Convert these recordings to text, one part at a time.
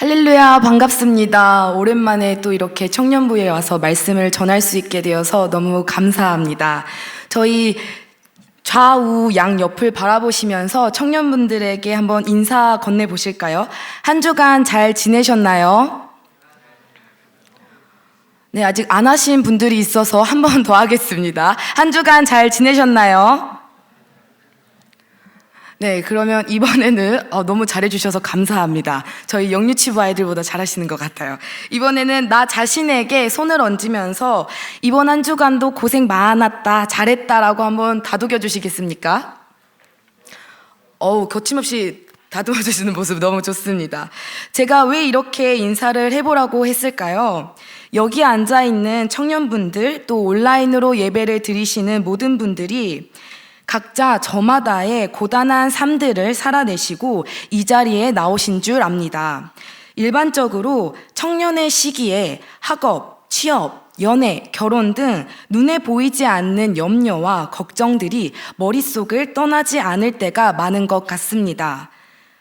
할렐루야, 반갑습니다. 오랜만에 또 이렇게 청년부에 와서 말씀을 전할 수 있게 되어서 너무 감사합니다. 저희 좌우 양옆을 바라보시면서 청년분들에게 한번 인사 건네보실까요? 한 주간 잘 지내셨나요? 네, 아직 안 하신 분들이 있어서 한 번 더 하겠습니다. 한 주간 잘 지내셨나요? 네, 그러면 이번에는 너무 잘해주셔서 감사합니다. 저희 영유치부 아이들보다 잘하시는 것 같아요. 이번에는 나 자신에게 손을 얹으면서 이번 한 주간도 고생 많았다, 잘했다라고 한번 다독여 주시겠습니까? 거침없이 다듬어 주시는 모습 너무 좋습니다. 제가 왜 이렇게 인사를 해보라고 했을까요? 여기 앉아있는 청년분들, 또 온라인으로 예배를 드리시는 모든 분들이 각자 저마다의 고단한 삶들을 살아내시고 이 자리에 나오신 줄 압니다. 일반적으로 청년의 시기에 학업, 취업, 연애, 결혼 등 눈에 보이지 않는 염려와 걱정들이 머릿속을 떠나지 않을 때가 많은 것 같습니다.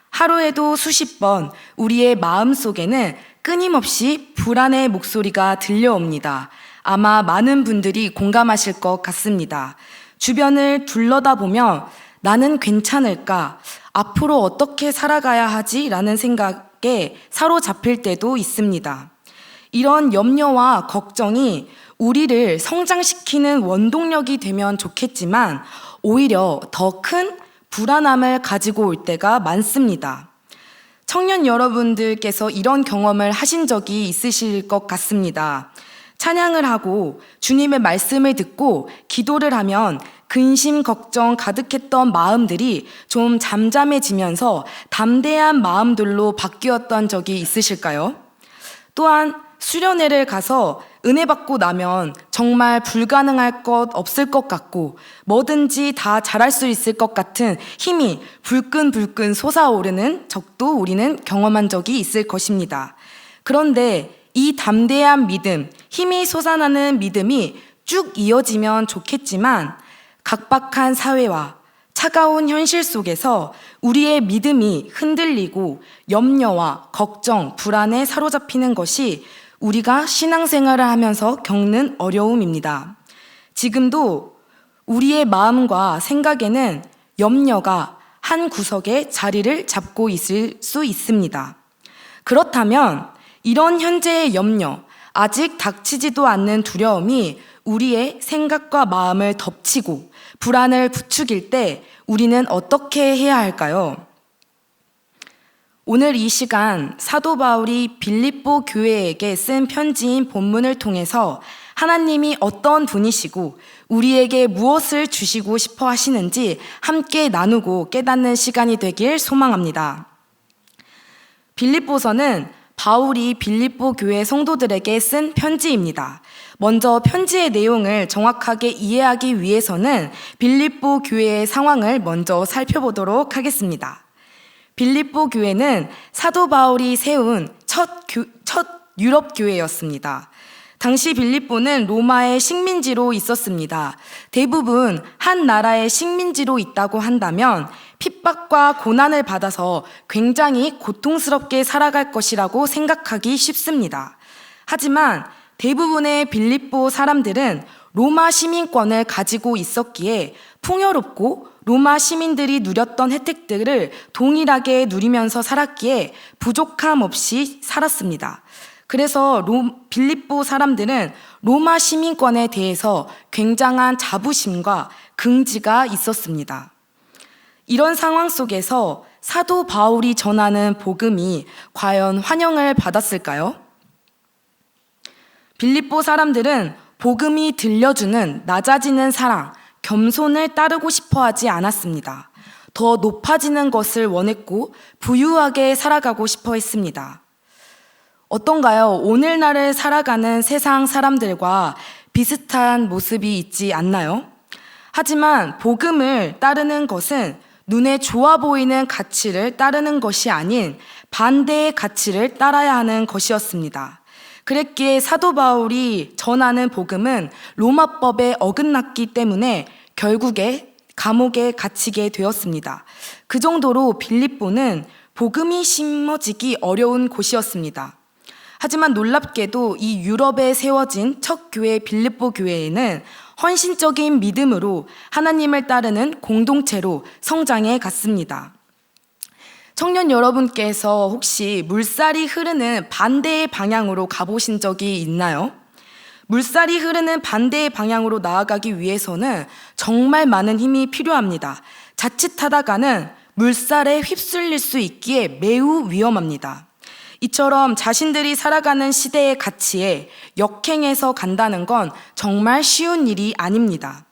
하루에도 수십 번 우리의 마음속에는 끊임없이 불안의 목소리가 들려옵니다. 아마 많은 분들이 공감하실 것 같습니다. 주변을 둘러다보면 나는 괜찮을까? 앞으로 어떻게 살아가야 하지? 라는 생각에 사로잡힐 때도 있습니다. 이런 염려와 걱정이 우리를 성장시키는 원동력이 되면 좋겠지만 오히려 더 큰 불안함을 가지고 올 때가 많습니다. 청년 여러분들께서 이런 경험을 하신 적이 있으실 것 같습니다. 찬양을 하고 주님의 말씀을 듣고 기도를 하면 근심 걱정 가득했던 마음들이 좀 잠잠해지면서 담대한 마음들로 바뀌었던 적이 있으실까요? 또한 수련회를 가서 은혜 받고 나면 정말 불가능할 것 없을 것 같고 뭐든지 다 잘할 수 있을 것 같은 힘이 불끈불끈 솟아오르는 적도 우리는 경험한 적이 있을 것입니다. 그런데 이 담대한 믿음, 힘이 솟아나는 믿음이 쭉 이어지면 좋겠지만 각박한 사회와 차가운 현실 속에서 우리의 믿음이 흔들리고 염려와 걱정, 불안에 사로잡히는 것이 우리가 신앙생활을 하면서 겪는 어려움입니다. 지금도 우리의 마음과 생각에는 염려가 한 구석에 자리를 잡고 있을 수 있습니다. 그렇다면 이런 현재의 염려, 아직 닥치지도 않는 두려움이 우리의 생각과 마음을 덮치고 불안을 부추길 때 우리는 어떻게 해야 할까요? 오늘 이 시간 사도 바울이 빌립보 교회에게 쓴 편지인 본문을 통해서 하나님이 어떤 분이시고 우리에게 무엇을 주시고 싶어 하시는지 함께 나누고 깨닫는 시간이 되길 소망합니다. 빌립보서는 바울이 빌립보 교회 성도들에게 쓴 편지입니다. 먼저 편지의 내용을 정확하게 이해하기 위해서는 빌립보 교회의 상황을 먼저 살펴보도록 하겠습니다. 빌립보 교회는 사도 바울이 세운 첫 유럽 교회였습니다. 당시 빌립보는 로마의 식민지로 있었습니다. 대부분 한 나라의 식민지로 있다고 한다면 핍박과 고난을 받아서 굉장히 고통스럽게 살아갈 것이라고 생각하기 쉽습니다. 하지만 대부분의 빌립보 사람들은 로마 시민권을 가지고 있었기에 풍요롭고 로마 시민들이 누렸던 혜택들을 동일하게 누리면서 살았기에 부족함 없이 살았습니다. 그래서 빌립보 사람들은 로마 시민권에 대해서 굉장한 자부심과 긍지가 있었습니다. 이런 상황 속에서 사도 바울이 전하는 복음이 과연 환영을 받았을까요? 빌립보 사람들은 복음이 들려주는 낮아지는 사랑, 겸손을 따르고 싶어 하지 않았습니다. 더 높아지는 것을 원했고 부유하게 살아가고 싶어 했습니다. 어떤가요? 오늘날을 살아가는 세상 사람들과 비슷한 모습이 있지 않나요? 하지만 복음을 따르는 것은 눈에 좋아 보이는 가치를 따르는 것이 아닌 반대의 가치를 따라야 하는 것이었습니다. 그랬기에 사도 바울이 전하는 복음은 로마법에 어긋났기 때문에 결국에 감옥에 갇히게 되었습니다. 그 정도로 빌립보는 복음이 심어지기 어려운 곳이었습니다. 하지만 놀랍게도 이 유럽에 세워진 첫 교회 빌립보 교회에는 헌신적인 믿음으로 하나님을 따르는 공동체로 성장해 갔습니다. 청년 여러분께서 혹시 물살이 흐르는 반대의 방향으로 가보신 적이 있나요? 물살이 흐르는 반대의 방향으로 나아가기 위해서는 정말 많은 힘이 필요합니다. 자칫하다가는 물살에 휩쓸릴 수 있기에 매우 위험합니다. 이처럼 자신들이 살아가는 시대의 가치에 역행해서 간다는 건 정말 쉬운 일이 아닙니다.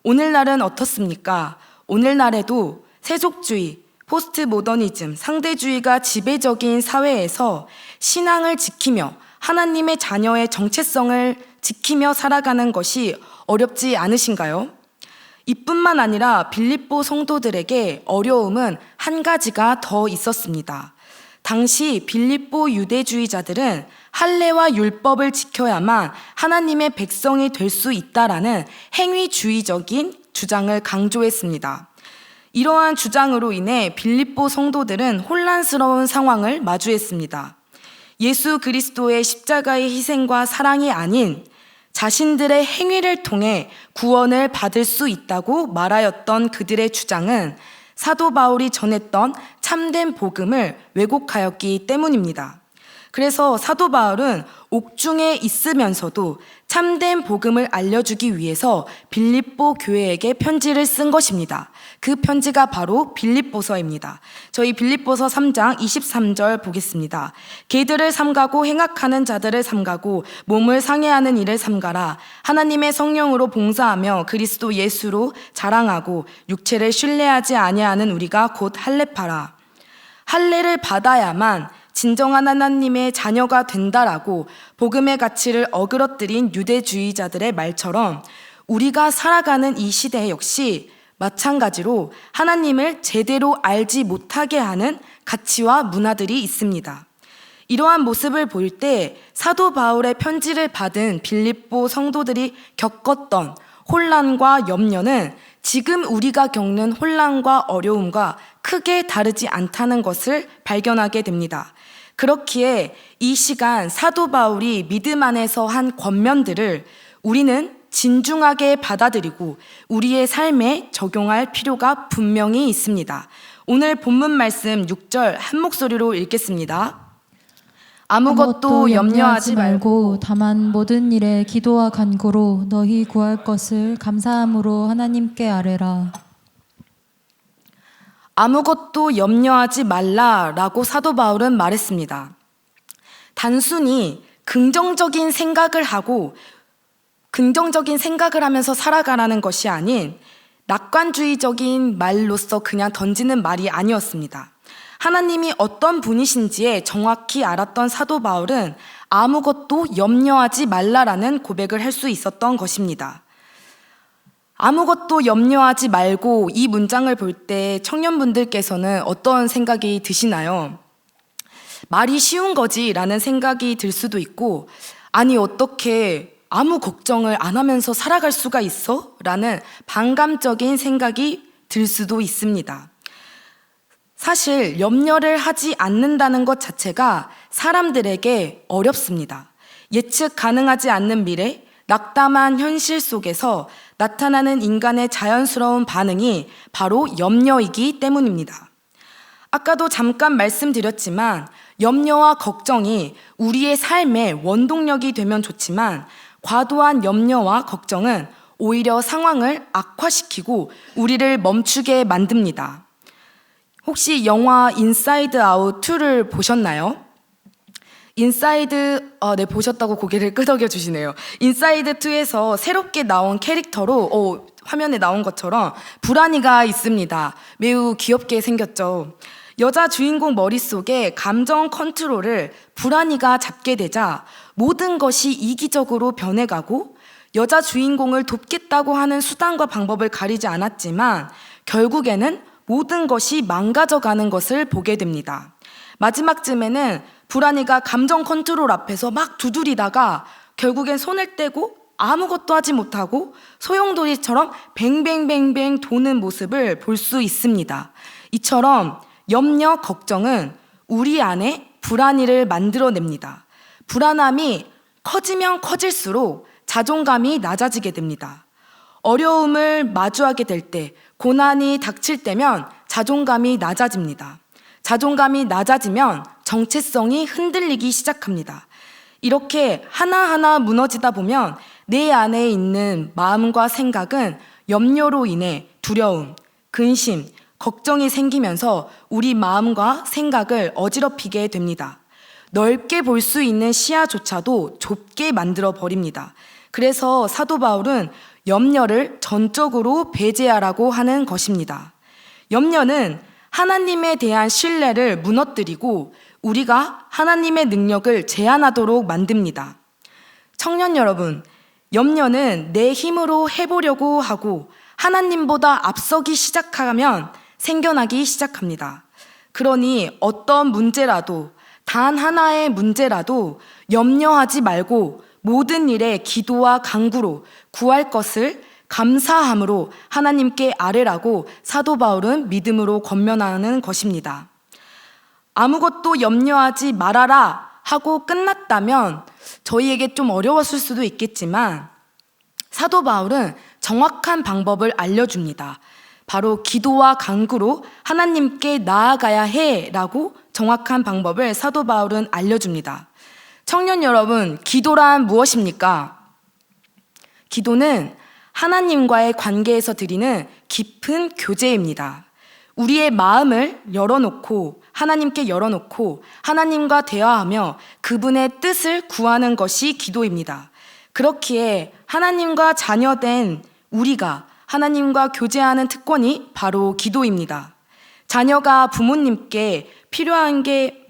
오늘날은 어떻습니까? 오늘날에도 세속주의, 포스트 모더니즘, 상대주의가 지배적인 사회에서 신앙을 지키며 하나님의 자녀의 정체성을 지키며 살아가는 것이 어렵지 않으신가요? 이뿐만 아니라 빌립보 성도들에게 어려움은 한 가지가 더 있었습니다. 당시 빌립보 유대주의자들은 할례와 율법을 지켜야만 하나님의 백성이 될 수 있다라는 행위주의적인 주장을 강조했습니다. 이러한 주장으로 인해 빌립보 성도들은 혼란스러운 상황을 마주했습니다. 예수 그리스도의 십자가의 희생과 사랑이 아닌 자신들의 행위를 통해 구원을 받을 수 있다고 말하였던 그들의 주장은 사도 바울이 전했던 참된 복음을 왜곡하였기 때문입니다. 그래서 사도 바울은 옥중에 있으면서도 참된 복음을 알려주기 위해서 빌립보 교회에게 편지를 쓴 것입니다. 그 편지가 바로 빌립보서입니다. 저희 빌립보서 3장 23절 보겠습니다. 개들을 삼가고 행악하는 자들을 삼가고 몸을 상해하는 일을 삼가라. 하나님의 성령으로 봉사하며 그리스도 예수로 자랑하고 육체를 신뢰하지 아니하는 우리가 곧 할례파라. 할례를 받아야만 진정한 하나님의 자녀가 된다라고 복음의 가치를 어그러뜨린 유대주의자들의 말처럼 우리가 살아가는 이 시대 역시 마찬가지로 하나님을 제대로 알지 못하게 하는 가치와 문화들이 있습니다. 이러한 모습을 볼 때 사도 바울의 편지를 받은 빌립보 성도들이 겪었던 혼란과 염려는 지금 우리가 겪는 혼란과 어려움과 크게 다르지 않다는 것을 발견하게 됩니다. 그렇기에 이 시간 사도 바울이 믿음 안에서 한 권면들을 우리는 진중하게 받아들이고 우리의 삶에 적용할 필요가 분명히 있습니다. 오늘 본문 말씀 6절 한 목소리로 읽겠습니다. 아무것도 염려하지 말고 다만 모든 일에 기도와 간구로 너희 구할 것을 감사함으로 하나님께 아뢰라. 아무것도 염려하지 말라라고 사도 바울은 말했습니다. 단순히 긍정적인 생각을 하면서 살아가라는 것이 아닌 낙관주의적인 말로서 그냥 던지는 말이 아니었습니다. 하나님이 어떤 분이신지에 정확히 알았던 사도 바울은 아무것도 염려하지 말라라는 고백을 할 수 있었던 것입니다. 아무것도 염려하지 말고 이 문장을 볼 때 청년분들께서는 어떤 생각이 드시나요? 말이 쉬운 거지라는 생각이 들 수도 있고, 아니 어떻게 아무 걱정을 안 하면서 살아갈 수가 있어? 라는 반감적인 생각이 들 수도 있습니다. 사실 염려를 하지 않는다는 것 자체가 사람들에게 어렵습니다. 예측 가능하지 않는 미래, 낙담한 현실 속에서 나타나는 인간의 자연스러운 반응이 바로 염려이기 때문입니다. 아까도 잠깐 말씀드렸지만 염려와 걱정이 우리의 삶의 원동력이 되면 좋지만 과도한 염려와 걱정은 오히려 상황을 악화시키고 우리를 멈추게 만듭니다. 혹시 영화 인사이드 아웃 2를 보셨나요? 네, 보셨다고 고개를 끄덕여 주시네요. 인사이드 2에서 새롭게 나온 캐릭터로 화면에 나온 것처럼 불안이가 있습니다. 매우 귀엽게 생겼죠. 여자 주인공 머릿속에 감정 컨트롤을 불안이가 잡게 되자 모든 것이 이기적으로 변해가고 여자 주인공을 돕겠다고 하는 수단과 방법을 가리지 않았지만 결국에는 모든 것이 망가져가는 것을 보게 됩니다. 마지막쯤에는 불안이가 감정 컨트롤 앞에서 막 두드리다가 결국엔 손을 떼고 아무것도 하지 못하고 소용돌이처럼 뱅뱅뱅뱅 도는 모습을 볼 수 있습니다. 이처럼 염려, 걱정은 우리 안에 불안이를 만들어냅니다. 불안함이 커지면 커질수록 자존감이 낮아지게 됩니다. 어려움을 마주하게 될 때, 고난이 닥칠 때면 자존감이 낮아집니다. 자존감이 낮아지면 정체성이 흔들리기 시작합니다. 이렇게 하나하나 무너지다 보면 내 안에 있는 마음과 생각은 염려로 인해 두려움, 근심, 걱정이 생기면서 우리 마음과 생각을 어지럽히게 됩니다. 넓게 볼 수 있는 시야조차도 좁게 만들어 버립니다. 그래서 사도 바울은 염려를 전적으로 배제하라고 하는 것입니다. 염려는 하나님에 대한 신뢰를 무너뜨리고 우리가 하나님의 능력을 제한하도록 만듭니다. 청년 여러분, 염려는 내 힘으로 해보려고 하고 하나님보다 앞서기 시작하면 생겨나기 시작합니다. 그러니 어떤 문제라도, 단 하나의 문제라도 염려하지 말고 모든 일에 기도와 간구로 구할 것을 감사함으로 하나님께 아뢰라고 사도 바울은 믿음으로 권면하는 것입니다. 아무것도 염려하지 말아라 하고 끝났다면 저희에게 좀 어려웠을 수도 있겠지만 사도 바울은 정확한 방법을 알려줍니다. 바로 기도와 간구로 하나님께 나아가야 해라고 정확한 방법을 사도 바울은 알려줍니다. 청년 여러분, 기도란 무엇입니까? 기도는 하나님과의 관계에서 드리는 깊은 교제입니다. 우리의 마음을 열어놓고 하나님께 열어놓고 하나님과 대화하며 그분의 뜻을 구하는 것이 기도입니다. 그렇기에 하나님과 자녀된 우리가 하나님과 교제하는 특권이 바로 기도입니다. 자녀가 부모님께 필요한 게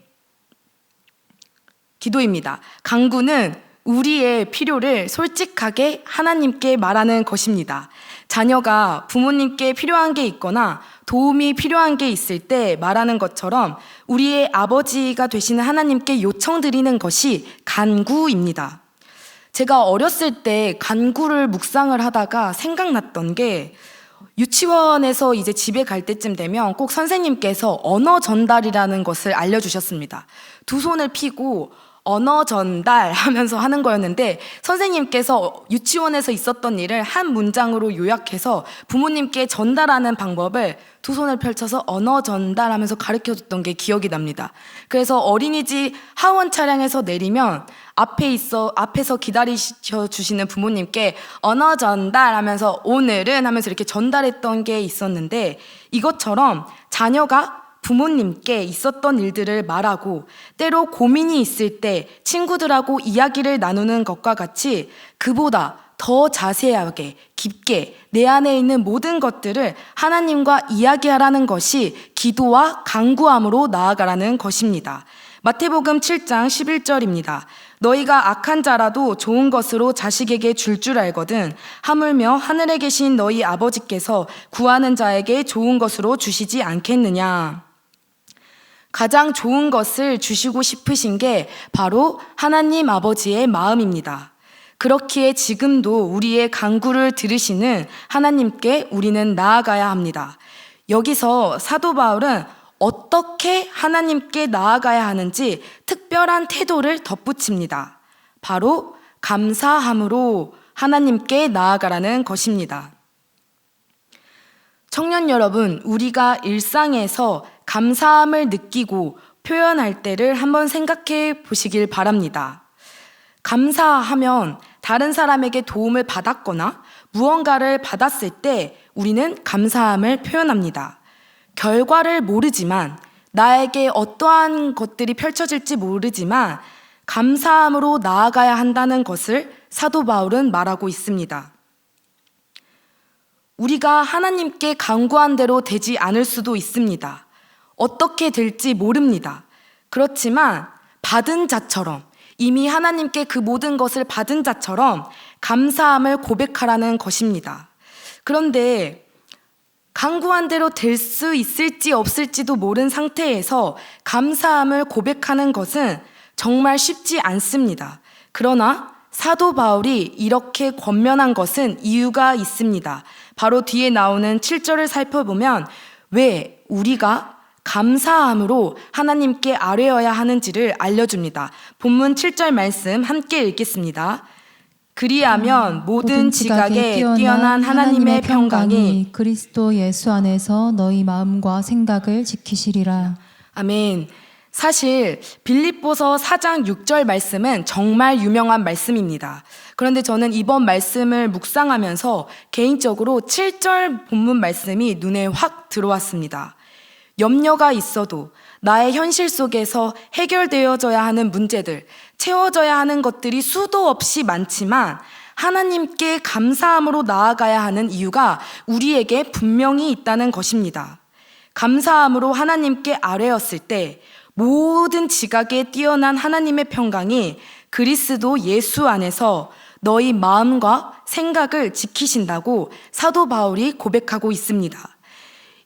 기도입니다. 간구는 우리의 필요를 솔직하게 하나님께 말하는 것입니다. 자녀가 부모님께 필요한 게 있거나 도움이 필요한 게 있을 때 말하는 것처럼 우리의 아버지가 되시는 하나님께 요청드리는 것이 간구입니다. 제가 어렸을 때 간구를 묵상을 하다가 생각났던 게 유치원에서 이제 집에 갈 때쯤 되면 꼭 선생님께서 언어 전달이라는 것을 알려주셨습니다. 두 손을 펴고 언어 전달 하면서 하는 거였는데 선생님께서 유치원에서 있었던 일을 한 문장으로 요약해서 부모님께 전달하는 방법을 두 손을 펼쳐서 언어 전달하면서 가르쳐줬던 게 기억이 납니다. 그래서 어린이집 하원 차량에서 내리면 앞에서 기다리셔 주시는 부모님께 언어 전달하면서 오늘은 하면서 이렇게 전달했던 게 있었는데 이것처럼 자녀가 부모님께 있었던 일들을 말하고 때로 고민이 있을 때 친구들하고 이야기를 나누는 것과 같이 그보다 더 자세하게 깊게 내 안에 있는 모든 것들을 하나님과 이야기하라는 것이 기도와 간구함으로 나아가라는 것입니다. 마태복음 7장 11절입니다. 너희가 악한 자라도 좋은 것으로 자식에게 줄 알거든 하물며 하늘에 계신 너희 아버지께서 구하는 자에게 좋은 것으로 주시지 않겠느냐. 가장 좋은 것을 주시고 싶으신 게 바로 하나님 아버지의 마음입니다. 그렇기에 지금도 우리의 간구를 들으시는 하나님께 우리는 나아가야 합니다. 여기서 사도 바울은 어떻게 하나님께 나아가야 하는지 특별한 태도를 덧붙입니다. 바로 감사함으로 하나님께 나아가라는 것입니다. 청년 여러분, 우리가 일상에서 감사함을 느끼고 표현할 때를 한번 생각해 보시길 바랍니다. 감사하면 다른 사람에게 도움을 받았거나 무언가를 받았을 때 우리는 감사함을 표현합니다. 결과를 모르지만 나에게 어떠한 것들이 펼쳐질지 모르지만 감사함으로 나아가야 한다는 것을 사도 바울은 말하고 있습니다. 우리가 하나님께 간구한 대로 되지 않을 수도 있습니다. 어떻게 될지 모릅니다. 그렇지만 받은 자처럼 이미 하나님께 그 모든 것을 받은 자처럼 감사함을 고백하라는 것입니다. 그런데 간구한 대로 될 수 있을지 없을지도 모른 상태에서 감사함을 고백하는 것은 정말 쉽지 않습니다. 그러나 사도 바울이 이렇게 권면한 것은 이유가 있습니다. 바로 뒤에 나오는 7절을 살펴보면 왜 우리가 감사함으로 하나님께 아뢰어야 하는지를 알려줍니다. 본문 7절 말씀 함께 읽겠습니다. 그리하면 모든 지각에 뛰어난 하나님의 평강이 그리스도 예수 안에서 너희 마음과 생각을 지키시리라. 아멘. 사실 빌립보서 4장 6절 말씀은 정말 유명한 말씀입니다. 그런데 저는 이번 말씀을 묵상하면서 개인적으로 7절 본문 말씀이 눈에 확 들어왔습니다. 염려가 있어도 나의 현실 속에서 해결되어져야 하는 문제들, 채워져야 하는 것들이 수도 없이 많지만 하나님께 감사함으로 나아가야 하는 이유가 우리에게 분명히 있다는 것입니다. 감사함으로 하나님께 아뢰었을 때 모든 지각에 뛰어난 하나님의 평강이 그리스도 예수 안에서 너희 마음과 생각을 지키신다고 사도 바울이 고백하고 있습니다.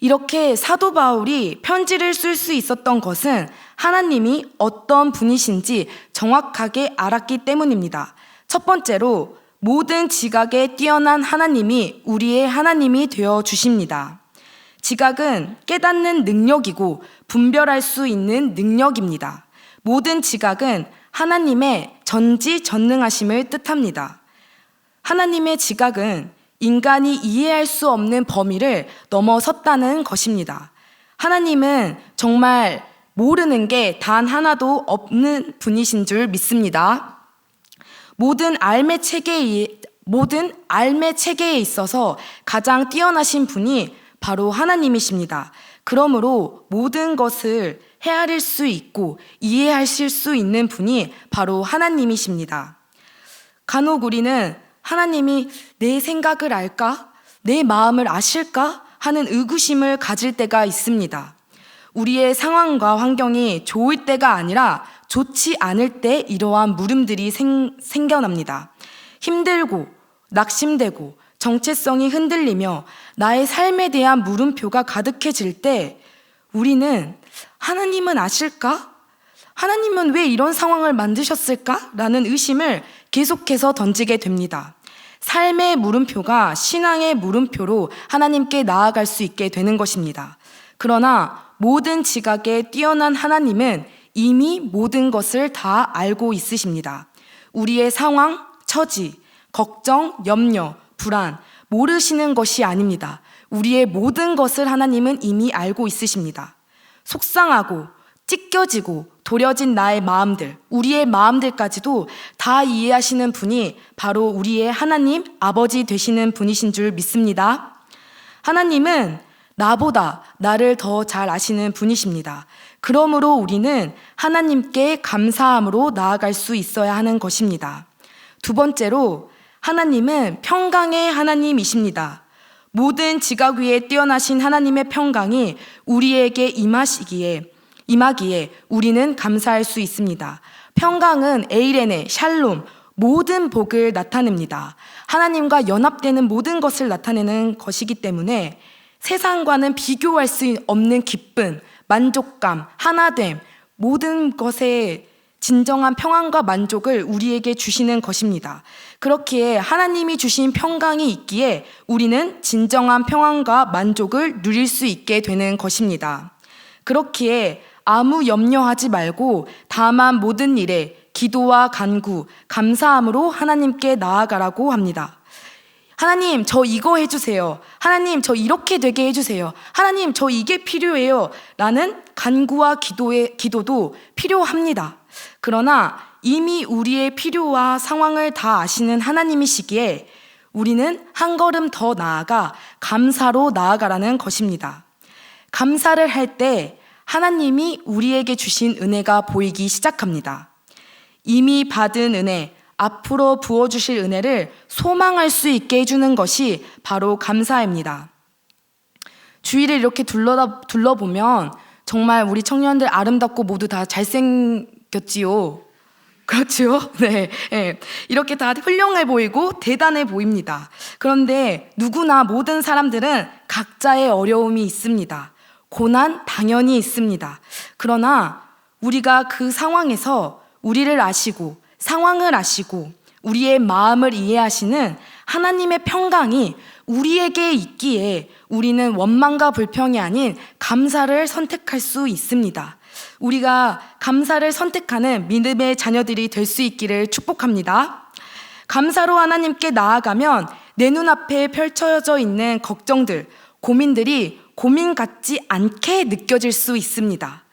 이렇게 사도 바울이 편지를 쓸 수 있었던 것은 하나님이 어떤 분이신지 정확하게 알았기 때문입니다. 첫 번째로 모든 지각에 뛰어난 하나님이 우리의 하나님이 되어 주십니다. 지각은 깨닫는 능력이고 분별할 수 있는 능력입니다. 모든 지각은 하나님의 전지전능하심을 뜻합니다. 하나님의 지각은 인간이 이해할 수 없는 범위를 넘어섰다는 것입니다. 하나님은 정말 모르는 게 단 하나도 없는 분이신 줄 믿습니다. 모든 알매 체계에 있어서 가장 뛰어나신 분이 바로 하나님이십니다. 그러므로 모든 것을 헤아릴 수 있고 이해하실 수 있는 분이 바로 하나님이십니다. 간혹 우리는 하나님이 내 생각을 알까? 내 마음을 아실까? 하는 의구심을 가질 때가 있습니다. 우리의 상황과 환경이 좋을 때가 아니라 좋지 않을 때 이러한 물음들이 생겨납니다. 힘들고 낙심되고 정체성이 흔들리며 나의 삶에 대한 물음표가 가득해질 때 우리는 하나님은 아실까? 하나님은 왜 이런 상황을 만드셨을까? 라는 의심을 계속해서 던지게 됩니다. 삶의 물음표가 신앙의 물음표로 하나님께 나아갈 수 있게 되는 것입니다. 그러나 모든 지각에 뛰어난 하나님은 이미 모든 것을 다 알고 있으십니다. 우리의 상황, 처지, 걱정, 염려, 불안, 모르시는 것이 아닙니다. 우리의 모든 것을 하나님은 이미 알고 있으십니다. 속상하고 찢겨지고 도려진 나의 마음들, 우리의 마음들까지도 다 이해하시는 분이 바로 우리의 하나님, 아버지 되시는 분이신 줄 믿습니다. 하나님은 나보다 나를 더 잘 아시는 분이십니다. 그러므로 우리는 하나님께 감사함으로 나아갈 수 있어야 하는 것입니다. 두 번째로 하나님은 평강의 하나님이십니다. 모든 지각 위에 뛰어나신 하나님의 평강이 우리에게 임하기에 우리는 감사할 수 있습니다. 평강은 에이레네, 샬롬, 모든 복을 나타냅니다. 하나님과 연합되는 모든 것을 나타내는 것이기 때문에 세상과는 비교할 수 없는 기쁨, 만족감, 하나됨, 모든 것에 진정한 평안과 만족을 우리에게 주시는 것입니다. 그렇기에 하나님이 주신 평강이 있기에 우리는 진정한 평안과 만족을 누릴 수 있게 되는 것입니다. 그렇기에 아무 염려하지 말고 다만 모든 일에 기도와 간구, 감사함으로 하나님께 나아가라고 합니다. 하나님, 저 이거 해주세요. 하나님, 저 이렇게 되게 해주세요. 하나님, 저 이게 필요해요. 라는 간구와 기도도 필요합니다. 그러나 이미 우리의 필요와 상황을 다 아시는 하나님이시기에 우리는 한 걸음 더 나아가 감사로 나아가라는 것입니다. 감사를 할 때 하나님이 우리에게 주신 은혜가 보이기 시작합니다. 이미 받은 은혜, 앞으로 부어주실 은혜를 소망할 수 있게 해주는 것이 바로 감사입니다. 주위를 이렇게 둘러보면 정말 우리 청년들 아름답고 모두 다 잘생겼지요. 그렇지요? 네. 이렇게 다 훌륭해 보이고 대단해 보입니다. 그런데 누구나 모든 사람들은 각자의 어려움이 있습니다. 고난 당연히 있습니다. 그러나 우리가 그 상황에서 우리를 아시고 상황을 아시고 우리의 마음을 이해하시는 하나님의 평강이 우리에게 있기에 우리는 원망과 불평이 아닌 감사를 선택할 수 있습니다. 우리가 감사를 선택하는 믿음의 자녀들이 될 수 있기를 축복합니다. 감사로 하나님께 나아가면 내 눈앞에 펼쳐져 있는 걱정들, 고민들이 고민 같지 않게 느껴질 수 있습니다.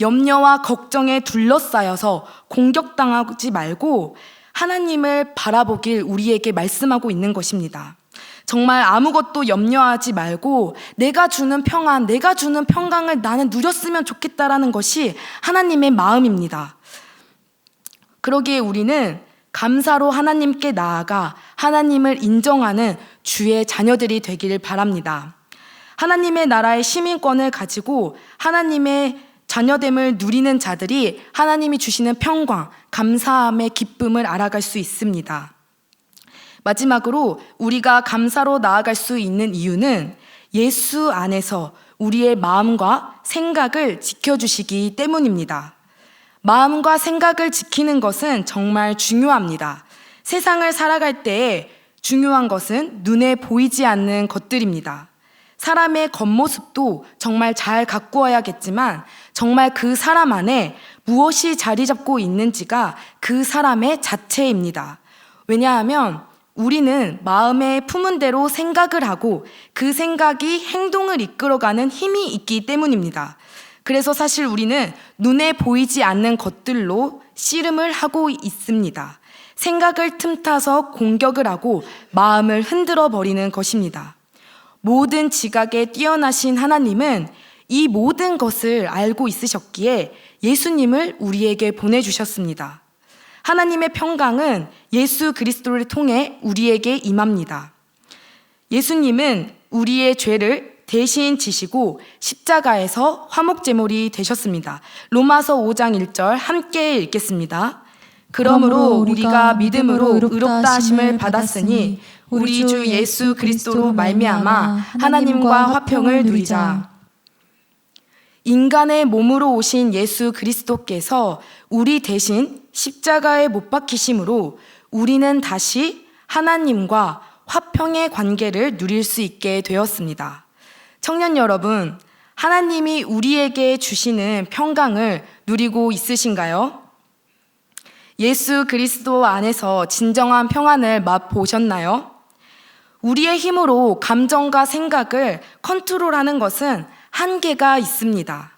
염려와 걱정에 둘러싸여서 공격당하지 말고 하나님을 바라보길 우리에게 말씀하고 있는 것입니다. 정말 아무것도 염려하지 말고 내가 주는 평안, 내가 주는 평강을 나는 누렸으면 좋겠다라는 것이 하나님의 마음입니다. 그러기에 우리는 감사로 하나님께 나아가 하나님을 인정하는 주의 자녀들이 되기를 바랍니다. 하나님의 나라의 시민권을 가지고 하나님의 자녀됨을 누리는 자들이 하나님이 주시는 평강, 감사함의 기쁨을 알아갈 수 있습니다. 마지막으로 우리가 감사로 나아갈 수 있는 이유는 예수 안에서 우리의 마음과 생각을 지켜주시기 때문입니다. 마음과 생각을 지키는 것은 정말 중요합니다. 세상을 살아갈 때에 중요한 것은 눈에 보이지 않는 것들입니다. 사람의 겉모습도 정말 잘 가꾸어야겠지만 정말 그 사람 안에 무엇이 자리 잡고 있는지가 그 사람의 자체입니다. 왜냐하면 우리는 마음에 품은 대로 생각을 하고 그 생각이 행동을 이끌어가는 힘이 있기 때문입니다. 그래서 사실 우리는 눈에 보이지 않는 것들로 씨름을 하고 있습니다. 생각을 틈타서 공격을 하고 마음을 흔들어 버리는 것입니다. 모든 지각에 뛰어나신 하나님은 이 모든 것을 알고 있으셨기에 예수님을 우리에게 보내주셨습니다. 하나님의 평강은 예수 그리스도를 통해 우리에게 임합니다. 예수님은 우리의 죄를 대신 지시고 십자가에서 화목제물이 되셨습니다. 로마서 5장 1절 함께 읽겠습니다. 그러므로 우리가 믿음으로 의롭다 하심을 받았으니 우리 주 예수 그리스도로 말미암아 하나님과 화평을 누리자. 인간의 몸으로 오신 예수 그리스도께서 우리 대신 십자가에 못 박히심으로 우리는 다시 하나님과 화평의 관계를 누릴 수 있게 되었습니다. 청년 여러분, 하나님이 우리에게 주시는 평강을 누리고 있으신가요? 예수 그리스도 안에서 진정한 평안을 맛보셨나요? 우리의 힘으로 감정과 생각을 컨트롤하는 것은 한계가 있습니다.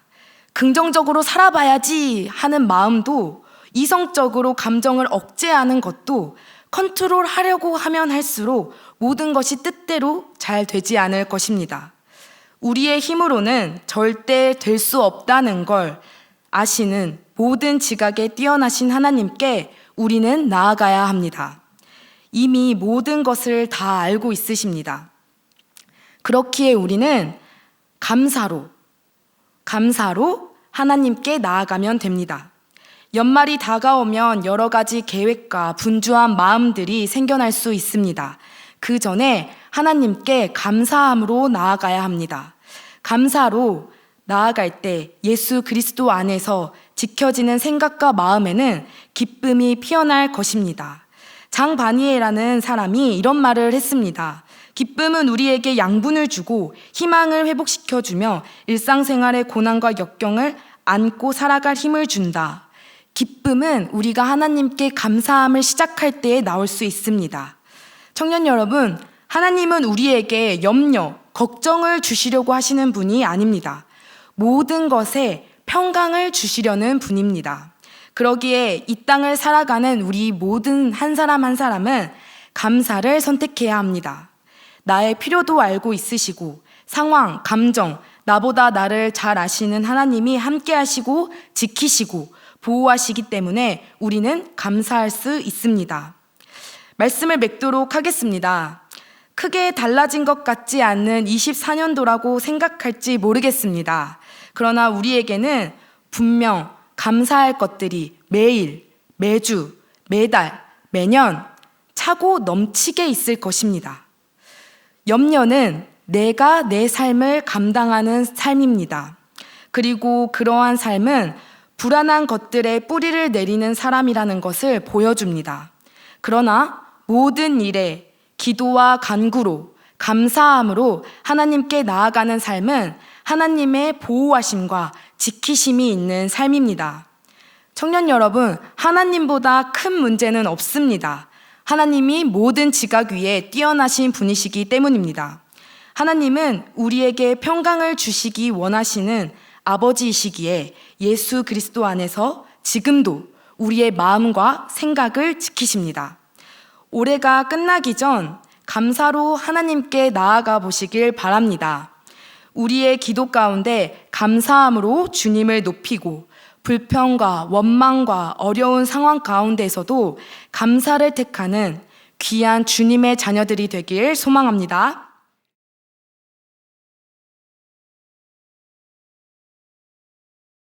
긍정적으로 살아봐야지 하는 마음도 이성적으로 감정을 억제하는 것도 컨트롤하려고 하면 할수록 모든 것이 뜻대로 잘 되지 않을 것입니다. 우리의 힘으로는 절대 될 수 없다는 걸 아시는 모든 지각에 뛰어나신 하나님께 우리는 나아가야 합니다. 이미 모든 것을 다 알고 있으십니다. 그렇기에 우리는 감사로 하나님께 나아가면 됩니다. 연말이 다가오면 여러 가지 계획과 분주한 마음들이 생겨날 수 있습니다. 그 전에 하나님께 감사함으로 나아가야 합니다. 감사로 나아갈 때 예수 그리스도 안에서 지켜지는 생각과 마음에는 기쁨이 피어날 것입니다. 장바니에라는 사람이 이런 말을 했습니다. 기쁨은 우리에게 양분을 주고 희망을 회복시켜주며 일상생활의 고난과 역경을 안고 살아갈 힘을 준다. 기쁨은 우리가 하나님께 감사함을 시작할 때에 나올 수 있습니다. 청년 여러분, 하나님은 우리에게 염려, 걱정을 주시려고 하시는 분이 아닙니다. 모든 것에 평강을 주시려는 분입니다. 그러기에 이 땅을 살아가는 우리 모든 한 사람 한 사람은 감사를 선택해야 합니다. 나의 필요도 알고 있으시고 상황, 감정, 나보다 나를 잘 아시는 하나님이 함께 하시고 지키시고 보호하시기 때문에 우리는 감사할 수 있습니다. 말씀을 맺도록 하겠습니다. 크게 달라진 것 같지 않는 24년도라고 생각할지 모르겠습니다. 그러나 우리에게는 분명 감사할 것들이 매일, 매주, 매달, 매년 차고 넘치게 있을 것입니다. 염려는 내가 내 삶을 감당하는 삶입니다. 그리고 그러한 삶은 불안한 것들에 뿌리를 내리는 사람이라는 것을 보여줍니다. 그러나 모든 일에 기도와 간구로 감사함으로 하나님께 나아가는 삶은 하나님의 보호하심과 지키심이 있는 삶입니다. 청년 여러분, 하나님보다 큰 문제는 없습니다. 하나님이 모든 지각 위에 뛰어나신 분이시기 때문입니다. 하나님은 우리에게 평강을 주시기 원하시는 아버지이시기에 예수 그리스도 안에서 지금도 우리의 마음과 생각을 지키십니다. 올해가 끝나기 전 감사로 하나님께 나아가 보시길 바랍니다. 우리의 기도 가운데 감사함으로 주님을 높이고 불평과 원망과 어려운 상황 가운데서도 감사를 택하는 귀한 주님의 자녀들이 되길 소망합니다.